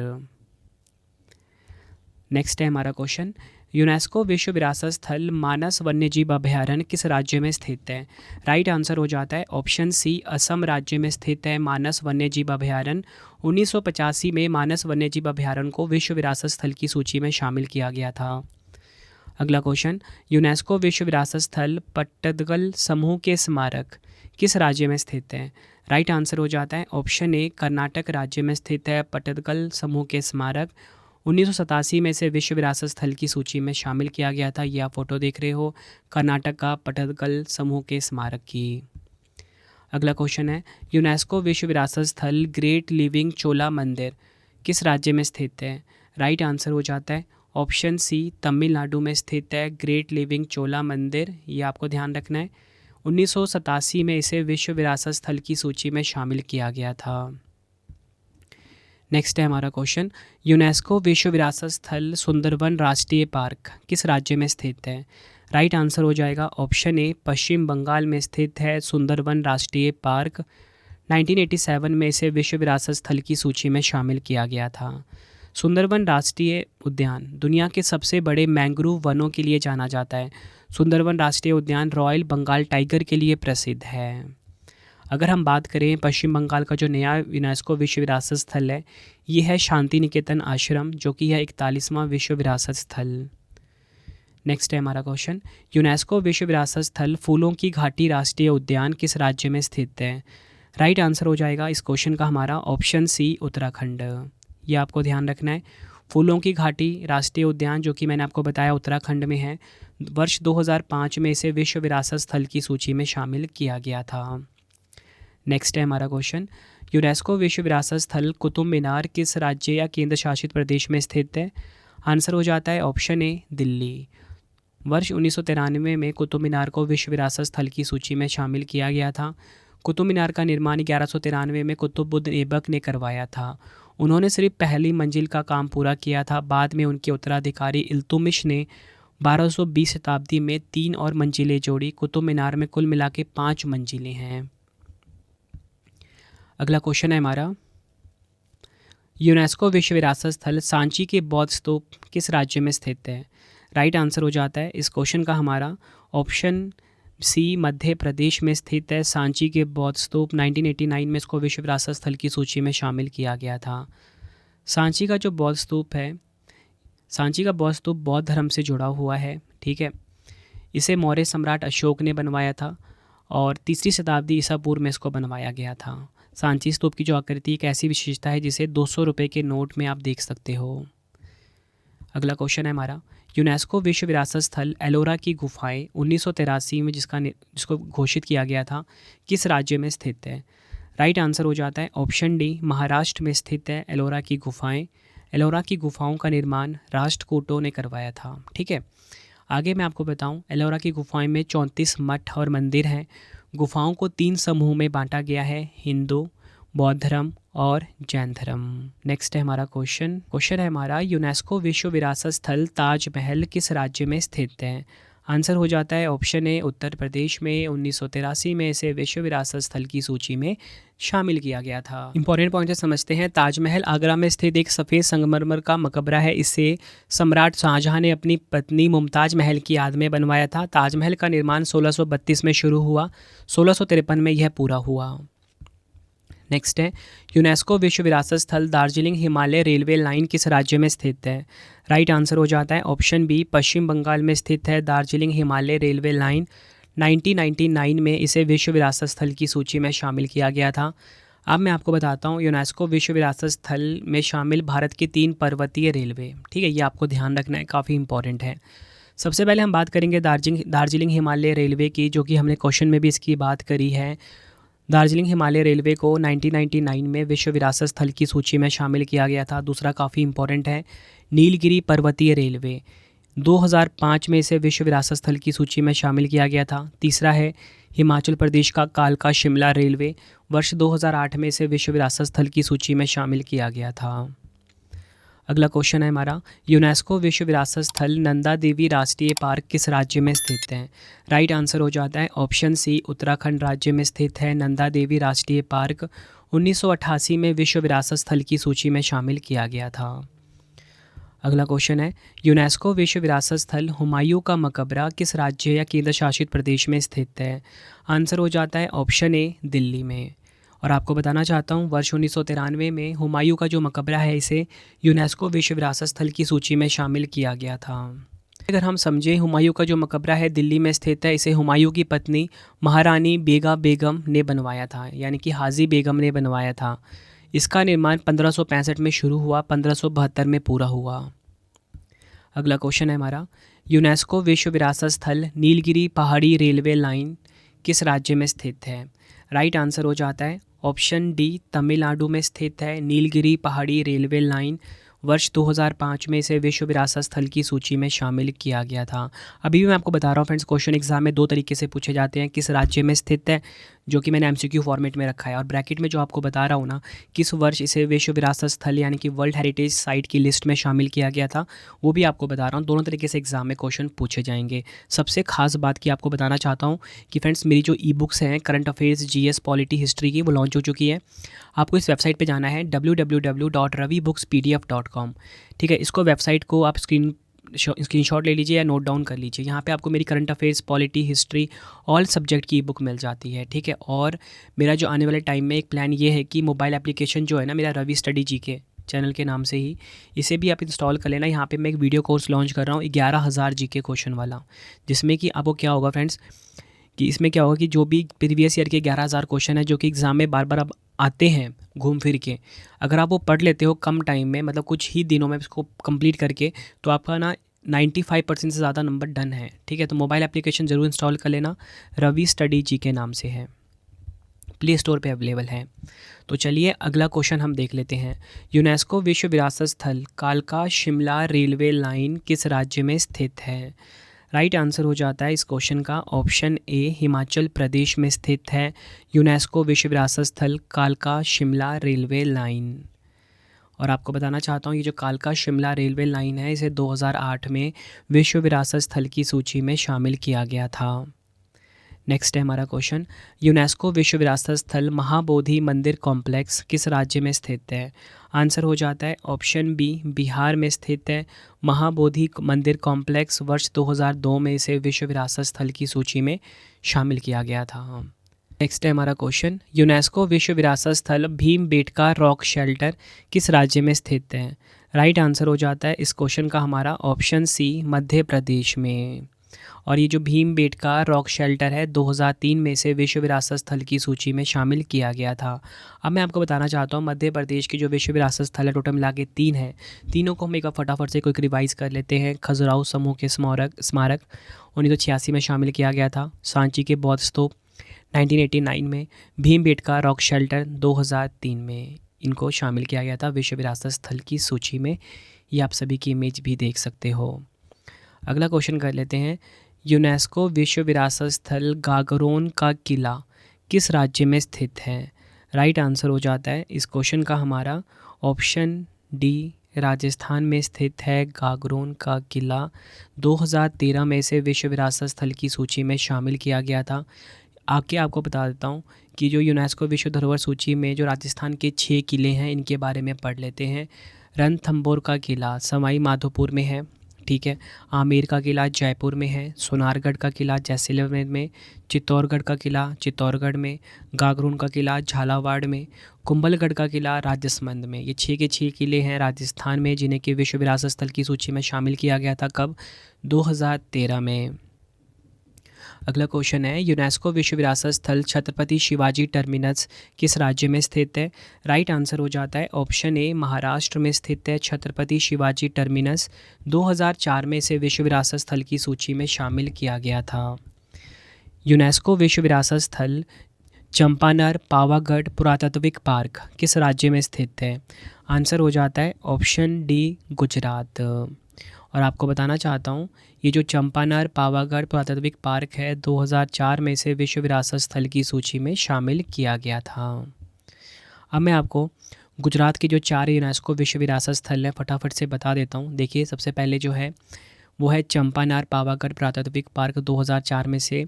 नेक्स्ट है हमारा क्वेश्चन, यूनेस्को विश्व विरासत स्थल मानस वन्यजीव अभयारण्य किस राज्य में स्थित है? राइट आंसर हो जाता है ऑप्शन सी, असम राज्य में स्थित है मानस वन्यजीव अभयारण्य। 1985 में मानस वन्यजीव अभयारण्य को विश्व विरासत स्थल की सूची में शामिल किया गया था। अगला क्वेश्चन, यूनेस्को विश्व विरासत स्थल पट्टदकल समूह के स्मारक किस राज्य में स्थित है? राइट आंसर हो जाता है ऑप्शन ए, कर्नाटक राज्य में स्थित है पट्टदकल समूह के स्मारक। 1987 में इसे विश्व विरासत स्थल की सूची में शामिल किया गया था। ये आप फोटो देख रहे हो कर्नाटक का पट्टदकल समूह के स्मारक की। अगला क्वेश्चन है, यूनेस्को विश्व विरासत स्थल ग्रेट लिविंग चोला मंदिर किस राज्य में स्थित है? राइट आंसर हो जाता है ऑप्शन सी, तमिलनाडु में स्थित है ग्रेट लिविंग चोला मंदिर। ये आपको ध्यान रखना है। 1987 में इसे विश्व विरासत स्थल की सूची में शामिल किया गया था। नेक्स्ट है हमारा क्वेश्चन, यूनेस्को विश्व विरासत स्थल सुंदरवन राष्ट्रीय पार्क किस राज्य में स्थित है? राइट आंसर हो जाएगा ऑप्शन ए, पश्चिम बंगाल में स्थित है सुंदरवन राष्ट्रीय पार्क। 1987 में इसे विश्व विरासत स्थल की सूची में शामिल किया गया था। सुंदरवन राष्ट्रीय उद्यान दुनिया के सबसे बड़े मैंग्रोव वनों के लिए जाना जाता है। सुंदरवन राष्ट्रीय उद्यान रॉयल बंगाल टाइगर के लिए प्रसिद्ध है। अगर हम बात करें पश्चिम बंगाल का जो नया यूनेस्को विश्व विरासत स्थल है, ये है शांति निकेतन आश्रम, जो कि है 41वां विश्व विरासत स्थल। नेक्स्ट है हमारा क्वेश्चन, यूनेस्को विश्व विरासत स्थल फूलों की घाटी राष्ट्रीय उद्यान किस राज्य में स्थित है? राइट आंसर हो जाएगा इस क्वेश्चन का हमारा ऑप्शन सी, उत्तराखंड। ये आपको ध्यान रखना है। फूलों की घाटी राष्ट्रीय उद्यान जो कि मैंने आपको बताया उत्तराखंड में है। वर्ष 2005 में इसे विश्व विरासत स्थल की सूची में शामिल किया गया था। नेक्स्ट है हमारा क्वेश्चन, यूनेस्को विश्व विरासत स्थल कुतुब मीनार किस राज्य या केंद्र शासित प्रदेश में स्थित है? आंसर हो जाता है ऑप्शन ए, दिल्ली। वर्ष 1993 में कुतुब मीनार को विश्व विरासत स्थल की सूची में शामिल किया गया था। कुतुब मीनार का निर्माण 1193 में कुतुबुद्दीन ऐबक ने करवाया था। उन्होंने सिर्फ पहली मंजिल का काम पूरा किया था। बाद में उनके उत्तराधिकारी इल्तुतमिश ने 1220 शताब्दी में 3 और मंजिलें जोड़ी। कुतुब मीनार में कुल मिला के 5 मंजिलें हैं। अगला क्वेश्चन है हमारा, यूनेस्को विश्व विरासत स्थल सांची के बौद्ध स्तूप किस राज्य में स्थित है? राइट आंसर हो जाता है इस क्वेश्चन का हमारा ऑप्शन सी, मध्य प्रदेश में स्थित है सांची के बौद्ध स्तूप। 1989 में इसको विश्व विरासत स्थल की सूची में शामिल किया गया था। सांची का जो बौद्ध स्तूप है, सांची का बौद्ध स्तूप बौद्ध धर्म से जुड़ा हुआ है। ठीक है, इसे मौर्य सम्राट अशोक ने बनवाया था और 3री शताब्दी ईसा पूर्व में इसको बनवाया गया था। सांची स्तूप की जो आकृति एक ऐसी विशेषता है जिसे 200 रुपये के नोट में आप देख सकते हो। अगला क्वेश्चन है हमारा, यूनेस्को विश्व विरासत स्थल एलोरा की गुफाएं 1983 में जिसको घोषित किया गया था, किस राज्य में स्थित है? राइट आंसर हो जाता है ऑप्शन डी, महाराष्ट्र में स्थित है एलोरा की गुफाएं। एलोरा की गुफाओं का निर्माण राष्ट्रकूटों ने करवाया था। ठीक है, आगे मैं आपको बताऊं, एलोरा की गुफाएं में 34 मठ और मंदिर हैं। गुफाओं को 3 समूह में बांटा गया है, हिंदू, बौद्ध धर्म और जैन धर्म। नेक्स्ट है हमारा क्वेश्चन है हमारा, यूनेस्को विश्व विरासत स्थल ताजमहल किस राज्य में स्थित है? आंसर हो जाता है ऑप्शन ए, उत्तर प्रदेश में। 1983 में इसे विश्व विरासत स्थल की सूची में शामिल किया गया था। इंपॉर्टेंट पॉइंट समझते हैं। ताजमहल आगरा में स्थित एक सफ़ेद संगमरमर का मकबरा है। इसे सम्राट शाहजहां ने अपनी पत्नी मुमताज़ महल की याद में बनवाया था। ताजमहल का निर्माण 1632 में शुरू हुआ, 1653 में यह पूरा हुआ। नेक्स्ट है, यूनेस्को विश्व विरासत स्थल दार्जिलिंग हिमालय रेलवे लाइन किस राज्य में स्थित है? राइट आंसर हो जाता है ऑप्शन बी, पश्चिम बंगाल में स्थित है दार्जिलिंग हिमालय रेलवे लाइन। 1999 में इसे विश्व विरासत स्थल की सूची में शामिल किया गया था। अब मैं आपको बताता हूँ यूनेस्को विश्व विरासत स्थल में शामिल भारत के 3 पर्वतीय रेलवे। ठीक है, ये आपको ध्यान रखना है, काफ़ी इंपॉर्टेंट है। सबसे पहले हम बात करेंगे दार्जिलिंग हिमालय रेलवे की, जो कि हमने क्वेश्चन में भी इसकी बात करी है। दार्जिलिंग हिमालय रेलवे को 1999 में विश्व विरासत स्थल की सूची में शामिल किया गया था। दूसरा काफ़ी इंपॉर्टेंट है, नीलगिरी पर्वतीय रेलवे, 2005 में इसे विश्व विरासत स्थल की सूची में शामिल किया गया था। तीसरा है हिमाचल प्रदेश का कालका शिमला रेलवे, वर्ष 2008 में इसे विश्व विरासत स्थल की सूची में शामिल किया गया था। अगला क्वेश्चन है हमारा, यूनेस्को विश्व विरासत स्थल नंदा देवी राष्ट्रीय पार्क किस राज्य में स्थित है? राइट आंसर हो जाता है ऑप्शन सी, उत्तराखंड राज्य में स्थित है नंदा देवी राष्ट्रीय पार्क। 1988 में विश्व विरासत स्थल की सूची में शामिल किया गया था। अगला क्वेश्चन है, यूनेस्को विश्व विरासत स्थल हुमायूं का मकबरा किस राज्य या केंद्र शासित प्रदेश में स्थित है? आंसर हो जाता है ऑप्शन ए, दिल्ली में। और आपको बताना चाहता हूँ, वर्ष 1993 में हुमायूं का जो मकबरा है इसे यूनेस्को विश्व विरासत स्थल की सूची में शामिल किया गया था। अगर हम समझें, हुमायूं का जो मकबरा है दिल्ली में स्थित है, इसे हुमायूं की पत्नी महारानी बेगा बेगम ने बनवाया था, यानी कि हाजी बेगम ने बनवाया था। इसका निर्माण 1565 में शुरू हुआ, 1572 में पूरा हुआ। अगला क्वेश्चन है हमारा, यूनेस्को विश्व विरासत स्थल नीलगिरी पहाड़ी रेलवे लाइन किस राज्य में स्थित है? राइट आंसर हो जाता है ऑप्शन डी, तमिलनाडु में स्थित है नीलगिरी पहाड़ी रेलवे लाइन। वर्ष 2005 में इसे विश्व विरासत स्थल की सूची में शामिल किया गया था। अभी भी मैं आपको बता रहा हूँ फ्रेंड्स, क्वेश्चन एग्जाम में दो तरीके से पूछे जाते हैं, किस राज्य में स्थित है, जो कि मैंने एमसीक्यू फॉर्मेट में रखा है, और ब्रैकेट में जो आपको बता रहा हूँ ना, किस वर्ष इसे विश्व विरासत स्थल यानी कि वर्ल्ड हेरिटेज साइट की लिस्ट में शामिल किया गया था, वो भी आपको बता रहा हूँ। दोनों तरीके से एग्जाम में क्वेश्चन पूछे जाएंगे। सबसे खास बात की आपको बताना चाहता हूँ कि फ्रेंड्स, मेरी जो ई बुक्स हैं current affairs, GS, polity, history की, वो लॉन्च हो चुकी है। आपको इस वेबसाइट पे जाना है www.ravibookspdf.com। ठीक है, इसको वेबसाइट को आप स्क्रीनशॉट ले लीजिए या नोट डाउन कर लीजिए। यहाँ पे आपको मेरी current affairs, polity, history, all subject की ई बुक मिल जाती है। ठीक है, और मेरा जो आने वाले टाइम में एक प्लान ये है कि मोबाइल एप्लीकेशन जो है ना मेरा, रवि स्टडी जीके चैनल के नाम से ही, इसे भी आप इंस्टॉल कर लेना। यहाँ पे मैं एक वीडियो कोर्स लॉन्च कर रहा हूँ 11,000 जीके क्वेश्चन वाला, जिसमें कि आपको क्या होगा फ्रेंड्स, कि इसमें क्या होगा कि जो भी प्रीवियस ईयर के 11,000 क्वेश्चन है जो कि एग्ज़ाम में बार बार अब आते हैं घूम फिर के, अगर आप वो पढ़ लेते हो कम टाइम में, मतलब कुछ ही दिनों में उसको कंप्लीट करके, तो आपका ना 95% से ज़्यादा नंबर डन है। ठीक है, तो मोबाइल एप्लीकेशन ज़रूर इंस्टॉल कर लेना, रवि स्टडी जी के नाम से है, प्ले स्टोर पे अवेलेबल है। तो चलिए अगला क्वेश्चन हम देख लेते हैं। यूनेस्को विश्व विरासत स्थल कालका शिमला रेलवे लाइन किस राज्य में स्थित है? राइट आंसर हो जाता है इस क्वेश्चन का ऑप्शन ए, हिमाचल प्रदेश में स्थित है यूनेस्को विश्व विरासत स्थल कालका शिमला रेलवे लाइन। और आपको बताना चाहता हूँ, ये जो कालका शिमला रेलवे लाइन है, इसे 2008 में विश्व विरासत स्थल की सूची में शामिल किया गया था। नेक्स्ट है हमारा क्वेश्चन, यूनेस्को विश्व विरासत स्थल महाबोधि मंदिर कॉम्प्लेक्स किस राज्य में स्थित है? आंसर हो जाता है ऑप्शन बी, बिहार में स्थित है महाबोधि मंदिर कॉम्प्लेक्स। वर्ष 2002 में इसे विश्व विरासत स्थल की सूची में शामिल किया गया था। नेक्स्ट है हमारा क्वेश्चन, यूनेस्को विश्व विरासत स्थल भीमबेटका रॉक शेल्टर किस राज्य में स्थित है? राइट आंसर हो जाता है इस क्वेश्चन का हमारा ऑप्शन सी, मध्य प्रदेश में। और ये जो भीमबेटका रॉक शेल्टर है 2003 में से विश्व विरासत स्थल की सूची में शामिल किया गया था। अब मैं आपको बताना चाहता हूँ, मध्य प्रदेश की जो विश्व विरासत स्थल है टोटल मिला के 3 है। तीनों को हम एक फटाफट से क्विक रिवाइज कर लेते हैं। खजुराहो समूह के स्मारक 1986 में शामिल किया गया था। सांची के बौद्ध स्तूप 1989 में, भीमबेटका रॉक शेल्टर 2003 में, इनको शामिल किया गया था विश्व विरासत स्थल की सूची में। ये आप सभी की इमेज भी देख सकते हो। अगला क्वेश्चन कर लेते हैं, यूनेस्को विश्व विरासत स्थल गागरोन का किला किस राज्य में स्थित है? राइट आंसर हो जाता है इस क्वेश्चन का हमारा ऑप्शन डी, राजस्थान में स्थित है गागरोन का किला। 2013 में से विश्व विरासत स्थल की सूची में शामिल किया गया था। आगे आपको बता देता हूँ कि जो यूनेस्को विश्व धरोहर सूची में जो राजस्थान के 6 किले हैं, इनके बारे में पढ़ लेते हैं। रणथंभौर का किला सवाई माधोपुर में है। ठीक है, आमेर का किला जयपुर में है। सोनारगढ़ का किला जैसलमेर में। चित्तौड़गढ़ का किला चित्तौड़गढ़ में। गागरोन का किला झालावाड़ में। कुंभलगढ़ का किला राजसमंद में। ये 6 के 6 किले हैं राजस्थान में, जिन्हें कि विश्व विरासत स्थल की सूची में शामिल किया गया था। कब? 2013 में। अगला क्वेश्चन है, यूनेस्को विश्व विरासत स्थल छत्रपति शिवाजी टर्मिनस किस राज्य में स्थित है? राइट आंसर हो जाता है ऑप्शन ए, महाराष्ट्र में स्थित है छत्रपति शिवाजी टर्मिनस। 2004 में इसे विश्व विरासत स्थल की सूची में शामिल किया गया था। यूनेस्को विश्व विरासत स्थल चंपानर पावागढ़ पुरातात्विक पार्क किस राज्य में स्थित है? आंसर हो जाता है ऑप्शन डी, गुजरात। और आपको बताना चाहता हूँ, ये जो चंपानर पावागढ़ पुरातात्विक पार्क है 2004 में से विश्व विरासत स्थल की सूची में शामिल किया गया था। अब मैं आपको गुजरात के जो 4 यूनेस्को विश्व विरासत स्थल हैं फटाफट से बता देता हूँ। देखिए सबसे पहले जो है वो है चंपानार पावागढ़ पुरातात्विक पार्क, 2004 में से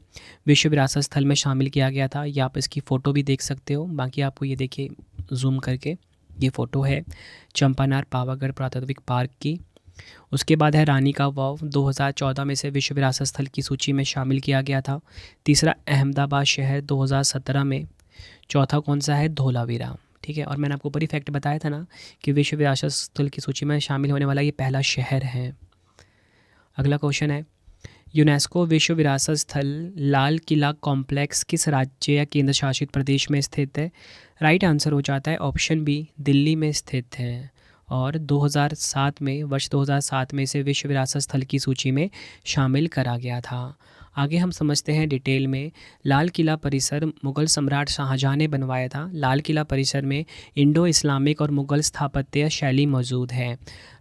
विश्व विरासत स्थल में शामिल किया गया था। ये आप इसकी फ़ोटो भी देख सकते हो। बाकी आपको ये देखिए जूम करके, ये फ़ोटो है चंपानार पावागढ़ पुरातात्विक पार्क की। उसके बाद है रानी का वाव, 2014 में से विश्व विरासत स्थल की सूची में शामिल किया गया था। तीसरा अहमदाबाद शहर, 2017 में। चौथा कौन सा है, धोलावीरा। ठीक है, और मैंने आपको ऊपर ही फैक्ट बताया था ना कि विश्व विरासत स्थल की सूची में शामिल होने वाला ये पहला शहर है। अगला क्वेश्चन है, यूनेस्को विश्व विरासत स्थल लाल किला कॉम्प्लेक्स किस राज्य या केंद्र शासित प्रदेश में स्थित है? राइट आंसर हो जाता है ऑप्शन बी, दिल्ली में स्थित है। और 2007 में, वर्ष 2007 में इसे विश्व विरासत स्थल की सूची में शामिल करा गया था। आगे हम समझते हैं डिटेल में। लाल किला परिसर मुग़ल सम्राट शाहजहाँ ने बनवाया था। लाल किला परिसर में इंडो इस्लामिक और मुग़ल स्थापत्य शैली मौजूद है।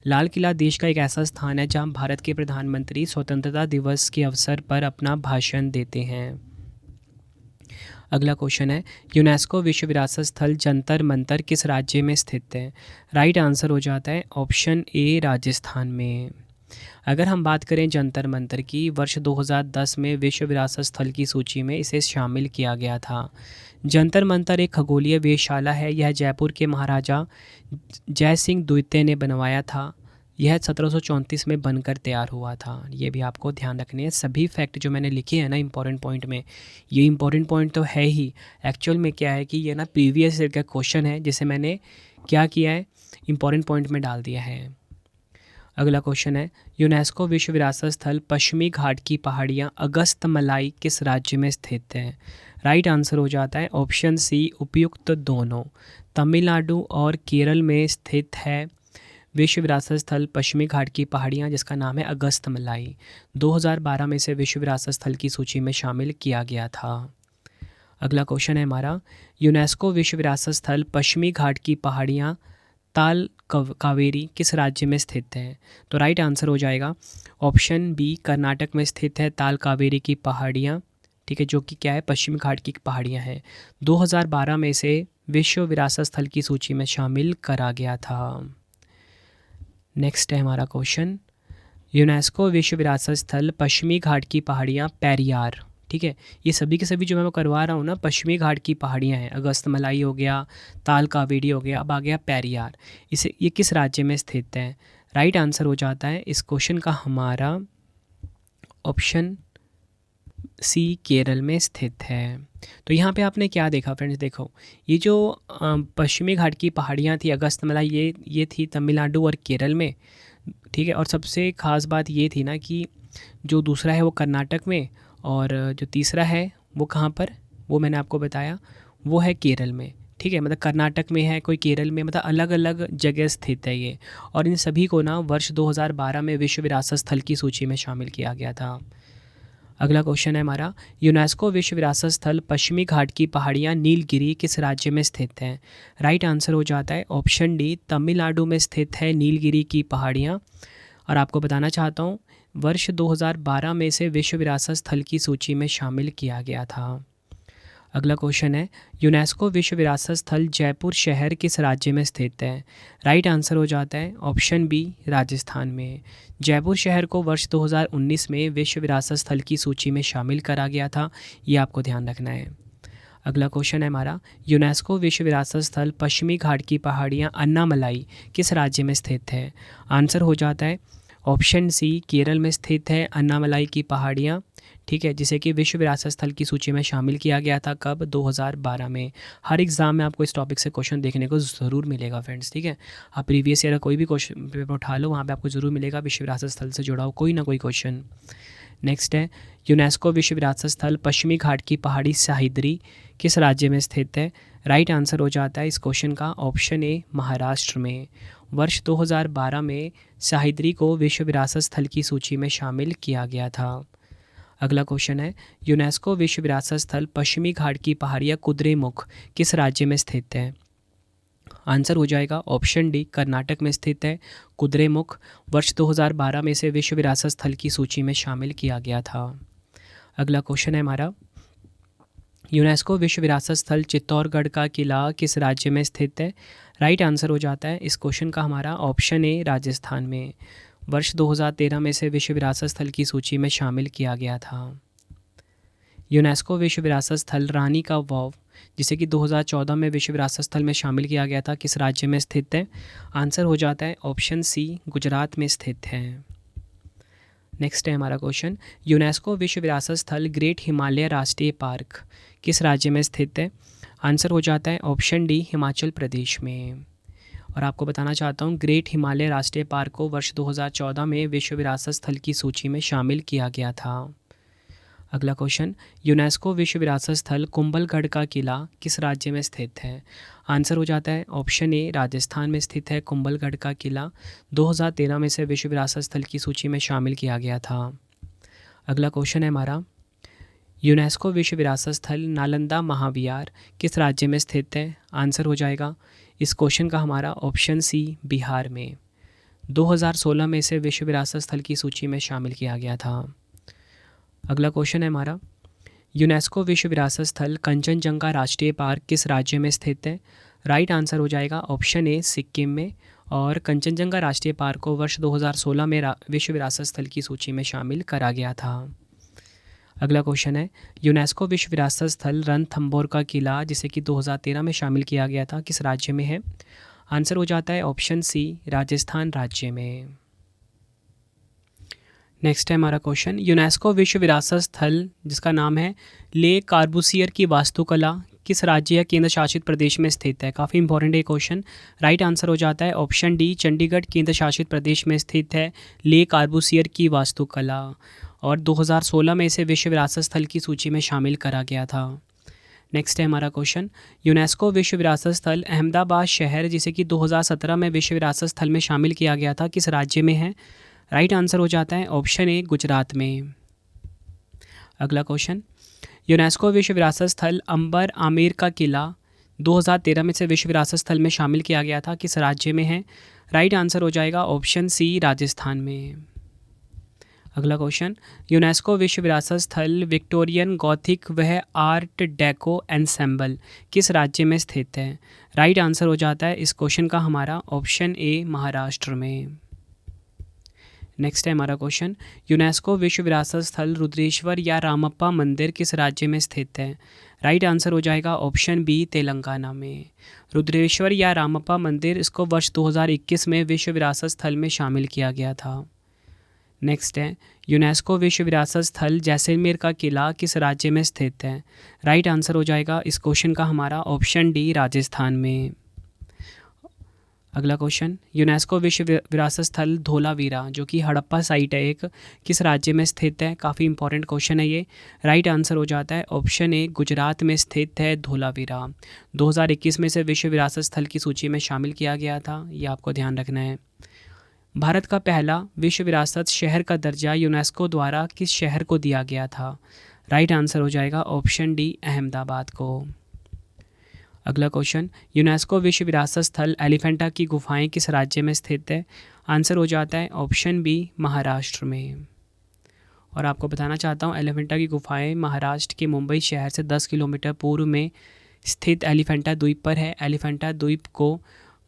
लाल किला देश का एक ऐसा स्थान है जहां भारत के प्रधानमंत्री स्वतंत्रता दिवस के अवसर पर अपना भाषण देते हैं। अगला क्वेश्चन है, यूनेस्को विश्व विरासत स्थल जंतर मंतर किस राज्य में स्थित है? राइट आंसर हो जाता है ऑप्शन ए, राजस्थान में। अगर हम बात करें जंतर मंतर की, वर्ष 2010 में विश्व विरासत स्थल की सूची में इसे शामिल किया गया था। जंतर मंतर एक खगोलीय वेधशाला है। यह जयपुर के महाराजा जय सिंह द्वितीय ने बनवाया था। यह 1734 में बनकर तैयार हुआ था। ये भी आपको ध्यान रखने हैं। सभी फैक्ट जो मैंने लिखे हैं ना इंपॉर्टेंट पॉइंट में, ये इंपॉर्टेंट पॉइंट तो है ही। एक्चुअल में क्या है कि ये ना प्रीवियस ईयर का क्वेश्चन है जिसे मैंने क्या किया है, इंपॉर्टेंट पॉइंट में डाल दिया है। अगला क्वेश्चन है, यूनेस्को विश्व विरासत स्थल पश्चिमी घाट की पहाड़ियाँ अगस्तमलाई किस राज्य में स्थित है? राइट आंसर हो जाता है ऑप्शन सी, उपयुक्त दोनों। तमिलनाडु और केरल में स्थित है विश्व विरासत स्थल पश्चिमी घाट की पहाड़ियाँ, जिसका नाम है अगस्तमलाई। 2012 में से विश्व विरासत स्थल की सूची में शामिल किया गया था। अगला क्वेश्चन है हमारा, यूनेस्को विश्व विरासत स्थल पश्चिमी घाट की पहाड़ियाँ ताल कावेरी किस राज्य में स्थित है? तो राइट आंसर हो जाएगा ऑप्शन बी, कर्नाटक में स्थित है ताल कावेरी की पहाड़ियाँ। ठीक है, जो कि क्या है, पश्चिमी घाट की पहाड़ियाँ हैं। 2012 में से विश्व विरासत स्थल की सूची में शामिल करा गया था। नेक्स्ट है हमारा क्वेश्चन, यूनेस्को विश्व विरासत स्थल पश्चिमी घाट की पहाड़ियाँ पेरियार। ठीक है, ये सभी के सभी जो मैं करवा रहा हूँ ना, पश्चिमी घाट की पहाड़ियाँ हैं। अगस्तमलाई हो गया, ताल कावेरी हो गया, अब आ गया पेरियार। ये किस राज्य में स्थित है? राइट आंसर हो जाता है इस क्वेश्चन का हमारा ऑप्शन सी, केरल में स्थित है। तो यहाँ पे आपने क्या देखा फ्रेंड्स, देखो ये जो पश्चिमी घाट की पहाड़ियाँ थी अगस्तमलाई, ये थी तमिलनाडु और केरल में। ठीक है, और सबसे ख़ास बात ये थी ना कि जो दूसरा है वो कर्नाटक में, और जो तीसरा है वो कहाँ पर, वो मैंने आपको बताया, वो है केरल में। ठीक है, मतलब कर्नाटक में है, कोई केरल में, मतलब अलग अलग जगह स्थित है ये। और इन सभी को ना वर्ष 2012 में विश्व विरासत स्थल की सूची में शामिल किया गया था। अगला क्वेश्चन है हमारा, यूनेस्को विश्व विरासत स्थल पश्चिमी घाट की पहाड़ियाँ नीलगिरी किस राज्य में स्थित हैं? राइट आंसर हो जाता है ऑप्शन डी, तमिलनाडु में स्थित है नीलगिरी की पहाड़ियाँ। और आपको बताना चाहता हूँ, वर्ष 2012 में से विश्व विरासत स्थल की सूची में शामिल किया गया था। अगला क्वेश्चन है, यूनेस्को विश्व विरासत स्थल जयपुर शहर किस राज्य में स्थित है? राइट आंसर हो जाता है ऑप्शन बी, राजस्थान में। जयपुर शहर को वर्ष 2019 में विश्व विरासत स्थल की सूची में शामिल करा गया था। ये आपको ध्यान रखना है। अगला क्वेश्चन है हमारा, यूनेस्को विश्व विरासत स्थल पश्चिमी घाट की पहाड़ियाँ अन्नामलाई किस राज्य में स्थित है? आंसर हो जाता है ऑप्शन सी, केरल में स्थित है अन्नामलाई की पहाड़ियाँ। ठीक है, जिसे कि विश्व विरासत स्थल की सूची में शामिल किया गया था कब, 2012 में। हर एग्ज़ाम में आपको इस टॉपिक से क्वेश्चन देखने को ज़रूर मिलेगा फ्रेंड्स। ठीक है, आप प्रीवियस ईयर कोई भी क्वेश्चन पेपर उठा लो, वहाँ पे आपको ज़रूर मिलेगा विश्व विरासत स्थल से जुड़ा हो कोई ना कोई क्वेश्चन। नेक्स्ट है, यूनेस्को विश्व विरासत स्थल पश्चिमी घाट की पहाड़ी सह्याद्री किस राज्य में स्थित है? राइट आंसर हो जाता है इस क्वेश्चन का ऑप्शन ए, महाराष्ट्र में। वर्ष 2012 में सह्याद्री को विश्व विरासत स्थल की सूची में शामिल किया गया था। अगला क्वेश्चन है, यूनेस्को विश्व विरासत स्थल पश्चिमी घाट की पहाड़ियाँ कुद्रेमुख किस राज्य में स्थित है? आंसर हो जाएगा ऑप्शन डी, कर्नाटक में स्थित है कुद्रेमुख। वर्ष 2012 में से विश्व विरासत स्थल की सूची में शामिल किया गया था। अगला क्वेश्चन है हमारा, यूनेस्को विश्व विरासत स्थल चित्तौड़गढ़ का किला किस राज्य में स्थित है? राइट आंसर हो जाता है इस क्वेश्चन का हमारा ऑप्शन ए, राजस्थान में। वर्ष 2013 में से विश्व विरासत स्थल की सूची में शामिल किया गया था। यूनेस्को विश्व विरासत स्थल रानी का वाव, जिसे कि 2014 में विश्व विरासत स्थल में शामिल किया गया था, किस राज्य में स्थित है? आंसर हो जाता है ऑप्शन सी, गुजरात में स्थित है। नेक्स्ट है हमारा क्वेश्चन, यूनेस्को विश्व विरासत स्थल ग्रेट हिमालय राष्ट्रीय पार्क किस राज्य में स्थित है? आंसर हो जाता है ऑप्शन डी, हिमाचल प्रदेश में। और आपको बताना चाहता हूँ, ग्रेट हिमालय राष्ट्रीय पार्क को वर्ष 2014 में विश्व विरासत स्थल की सूची में शामिल किया गया था। अगला क्वेश्चन, यूनेस्को विश्व विरासत स्थल कुंभलगढ़ का किला किस राज्य में स्थित है? आंसर हो जाता है ऑप्शन ए, राजस्थान में स्थित है कुंभलगढ़ का किला। 2013 में से विश्व विरासत स्थल की सूची में शामिल किया गया था। अगला क्वेश्चन है हमारा, यूनेस्को विश्व विरासत स्थल नालंदा महाविहार किस राज्य में स्थित है? आंसर हो जाएगा इस क्वेश्चन का हमारा ऑप्शन सी, बिहार में। 2016 में इसे विश्व विरासत स्थल की सूची में शामिल किया गया था। अगला क्वेश्चन है हमारा, यूनेस्को विश्व विरासत स्थल कंचनजंगा राष्ट्रीय पार्क किस राज्य में स्थित है? राइट आंसर हो जाएगा ऑप्शन ए, सिक्किम में। और कंचनजंगा राष्ट्रीय पार्क को वर्ष 2016 में विश्व विरासत स्थल की सूची में शामिल करा गया था। अगला क्वेश्चन है, यूनेस्को विश्व विरासत स्थल रणथंभौर का किला, जिसे कि 2013 में शामिल किया गया था, किस राज्य में है? आंसर हो जाता है ऑप्शन सी, राजस्थान राज्य में। नेक्स्ट है हमारा क्वेश्चन, यूनेस्को विश्व विरासत स्थल जिसका नाम है ले कार्बूसियर की वास्तुकला किस राज्य या केंद्र शासित प्रदेश में स्थित है? काफ़ी इंपॉर्टेंट है क्वेश्चन। राइट आंसर हो जाता है ऑप्शन डी, चंडीगढ़ केंद्र शासित प्रदेश में स्थित है ले कार्बूसियर की वास्तुकला। और 2016 में इसे विश्व विरासत स्थल की सूची में शामिल करा गया था। नेक्स्ट है हमारा क्वेश्चन, यूनेस्को विश्व विरासत स्थल अहमदाबाद शहर, जिसे कि 2017 में विश्व विरासत स्थल में शामिल किया गया था, किस राज्य में है? राइट आंसर हो जाता है ऑप्शन ए, गुजरात में। अगला क्वेश्चन, यूनेस्को विश्व विरासत स्थल अंबर आमेर का किला 2013 में से विश्व विरासत स्थल में शामिल किया गया था, किस राज्य में है? राइट आंसर हो जाएगा ऑप्शन सी, राजस्थान में। अगला क्वेश्चन, यूनेस्को विश्व विरासत स्थल विक्टोरियन गॉथिक वह आर्ट डेको एंसेंबल किस राज्य में स्थित है? राइट आंसर हो जाता है इस क्वेश्चन का हमारा ऑप्शन ए, महाराष्ट्र में। नेक्स्ट है हमारा क्वेश्चन, यूनेस्को विश्व विरासत स्थल रुद्रेश्वर या रामप्पा मंदिर किस राज्य में स्थित है? राइट आंसर हो जाएगा ऑप्शन बी, तेलंगाना में। रुद्रेश्वर या रामप्पा मंदिर, इसको वर्ष 2021 में विश्व विरासत स्थल में शामिल किया गया था। नेक्स्ट है, यूनेस्को विश्व विरासत स्थल जैसलमेर का किला किस राज्य में स्थित है? राइट आंसर हो जाएगा इस क्वेश्चन का हमारा ऑप्शन डी, राजस्थान में। अगला क्वेश्चन, यूनेस्को विश्व विरासत स्थल धोलावीरा, जो कि हड़प्पा साइट है एक, किस राज्य में स्थित है? काफ़ी इंपॉर्टेंट क्वेश्चन है ये। राइट आंसर हो जाता है ऑप्शन ए, गुजरात में स्थित है धोलावीरा। 2021 में से विश्व विरासत स्थल की सूची में शामिल किया गया था, ये आपको ध्यान रखना है। भारत का पहला विश्व विरासत शहर का दर्जा यूनेस्को द्वारा किस शहर को दिया गया था? राइट आंसर हो जाएगा ऑप्शन डी, अहमदाबाद को। अगला क्वेश्चन, यूनेस्को विश्व विरासत स्थल एलिफेंटा की गुफाएं किस राज्य में स्थित है? आंसर हो जाता है ऑप्शन बी, महाराष्ट्र में। और आपको बताना चाहता हूँ, एलिफेंटा की गुफाएं महाराष्ट्र के मुंबई शहर से 10 किलोमीटर पूर्व में स्थित एलिफेंटा द्वीप पर है। एलिफेंटा द्वीप को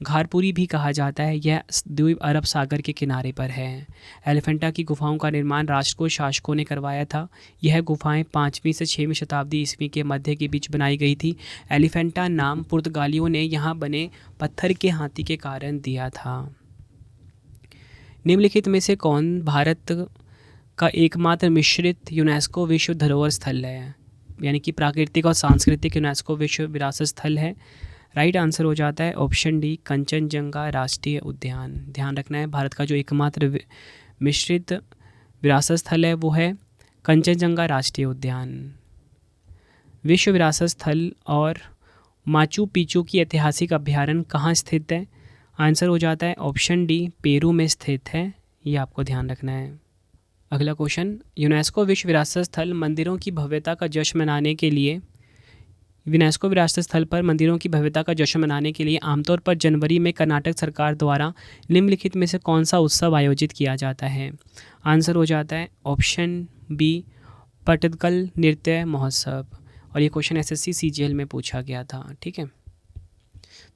घारपुरी भी कहा जाता है। यह द्वीप अरब सागर के किनारे पर है। एलिफेंटा की गुफाओं का निर्माण राष्ट्रकूट शासकों ने करवाया था। यह गुफाएं 5वीं से 6वीं शताब्दी ईस्वी के मध्य के बीच बनाई गई थी। एलिफेंटा नाम पुर्तगालियों ने यहाँ बने पत्थर के हाथी के कारण दिया था। निम्नलिखित में से कौन भारत का एकमात्र मिश्रित यूनेस्को विश्व धरोहर स्थल है? यानी कि प्राकृतिक और सांस्कृतिक यूनेस्को विश्व विरासत स्थल है। राइट आंसर हो जाता है ऑप्शन डी, कंचनजंगा राष्ट्रीय उद्यान। ध्यान रखना है, भारत का जो एकमात्र मिश्रित विरासत स्थल है वो है कंचनजंगा राष्ट्रीय उद्यान। विश्व विरासत स्थल और माचू पिचू की ऐतिहासिक अभ्यारण्य कहाँ स्थित है? आंसर हो जाता है ऑप्शन डी, पेरू में स्थित है। ये आपको ध्यान रखना है। अगला क्वेश्चन, यूनेस्को विश्व विरासत स्थल मंदिरों की भव्यता का जश्न मनाने के लिए यूनेस्को विरासत स्थल पर मंदिरों की भव्यता का जश्न मनाने के लिए आमतौर पर जनवरी में कर्नाटक सरकार द्वारा निम्नलिखित में से कौन सा उत्सव आयोजित किया जाता है? आंसर हो जाता है ऑप्शन बी, पट्टदकल नृत्य महोत्सव। और ये क्वेश्चन SSC CGL में पूछा गया था। ठीक है,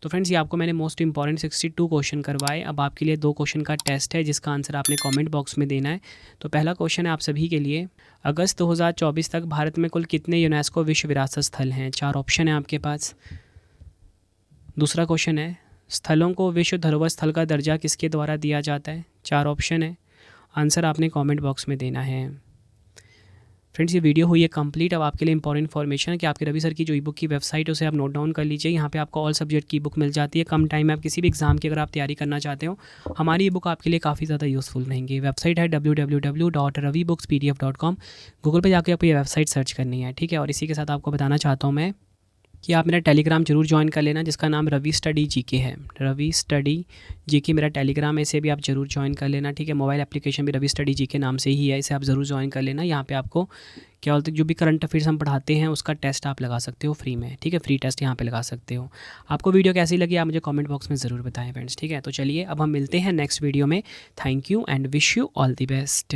तो फ्रेंड्स ये आपको मैंने मोस्ट इंपॉर्टेंट 62 क्वेश्चन करवाए। अब आपके लिए 2 क्वेश्चन का टेस्ट है जिसका आंसर आपने कमेंट बॉक्स में देना है। तो पहला क्वेश्चन है आप सभी के लिए, अगस्त 2024 तक भारत में कुल कितने यूनेस्को विश्व विरासत स्थल हैं? 4 ऑप्शन है आपके पास। दूसरा क्वेश्चन है, स्थलों को विश्व धरोहर स्थल का दर्जा किसके द्वारा दिया जाता है? 4 ऑप्शन है, आंसर आपने कमेंट बॉक्स में देना है। फ्रेंड्स ये वीडियो हुई है कंप्लीट। अब आपके लिए इंपॉर्टेंट इन्फॉर्मेशन है कि आपके रवि सर की जो ई बुक की वेबसाइट है उसे आप नोट डाउन कर लीजिए। यहाँ पे आपको ऑल सब्जेक्ट की बुक मिल जाती है कम टाइम में। आप किसी भी एग्जाम की अगर आप तैयारी करना चाहते हो, हमारी ई बुक आपके लिए काफ़ी ज़्यादा यूज़फुल रहेंगी। वेबसाइट है www.ravibookspdf.com। गूगल पर जाकर आपको ये वेबसाइट सर्च करनी है। ठीक है, और इसी के साथ आपको बताना चाहता हूँ मैं कि आप मेरा टेलीग्राम जरूर ज्वाइन कर लेना जिसका नाम रवि स्टडी जीके है। रवि स्टडी जीके मेरा टेलीग्राम है, इसे भी आप जरूर ज्वाइन कर लेना। ठीक है, मोबाइल एप्लीकेशन भी रवि स्टडी जीके नाम से ही है, इसे आप ज़रूर ज्वाइन कर लेना। यहाँ पे आपको क्या बोलते हैं, जो भी करंट अफेयर्स हम पढ़ाते हैं उसका टेस्ट आप लगा सकते हो फ्री में। ठीक है, फ्री टेस्ट यहाँ पे लगा सकते हो। आपको वीडियो कैसी लगी आप मुझे कमेंट बॉक्स में ज़रूर बताएं फ्रेंड्स। ठीक है, तो चलिए अब हम मिलते हैं नेक्स्ट वीडियो में। Thank you and wish you all the best.